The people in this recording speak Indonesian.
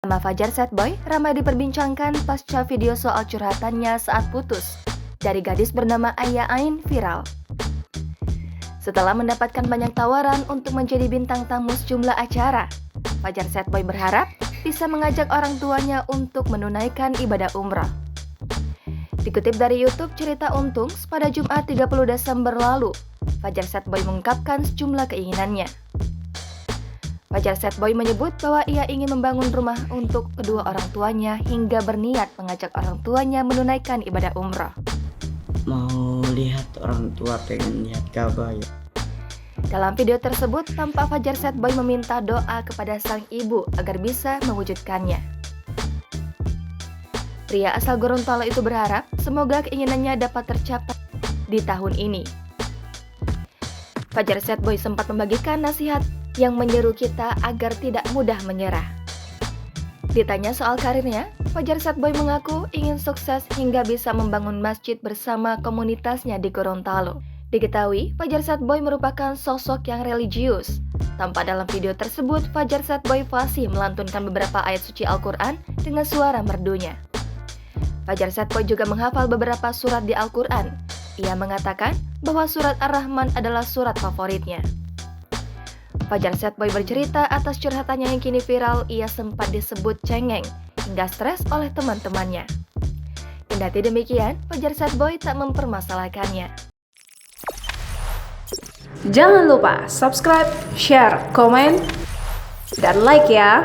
Nama Fajar Setboy ramai diperbincangkan pasca video soal curhatannya saat putus dari gadis bernama Aya Ain viral. Setelah mendapatkan banyak tawaran untuk menjadi bintang tamu sejumlah acara, Fajar Setboy berharap bisa mengajak orang tuanya untuk menunaikan ibadah umrah. Dikutip dari YouTube Cerita Untung pada Jumat 30 Desember lalu, Fajar Setboy mengungkapkan sejumlah keinginannya. Fajar Setboy menyebut bahwa ia ingin membangun rumah untuk kedua orang tuanya hingga berniat mengajak orang tuanya menunaikan ibadah umrah. Mau lihat orang tua, pengen lihat Ka'bah ya. Dalam video tersebut, tampak Fajar Setboy meminta doa kepada sang ibu agar bisa mewujudkannya. Pria asal Gorontalo itu berharap semoga keinginannya dapat tercapai di tahun ini. Fajar Setboy sempat membagikan nasihat yang menyeru kita agar tidak mudah menyerah. Ditanya soal karirnya, Fajar Setboy mengaku ingin sukses hingga bisa membangun masjid bersama komunitasnya di Gorontalo. Diketahui, Fajar Setboy merupakan sosok yang religius. Tampak dalam video tersebut, Fajar Setboy fasih melantunkan beberapa ayat suci Al-Quran dengan suara merdunya. Fajar Setboy juga menghafal beberapa surat di Al-Quran. Ia mengatakan bahwa surat Ar-Rahman adalah surat favoritnya. Fajar Setboy bercerita atas curhatannya yang kini viral, ia sempat disebut cengeng hingga stres oleh teman-temannya. Kendati demikian, Fajar Setboy tak mempermasalahkannya. Jangan lupa subscribe, share, komen, dan like ya!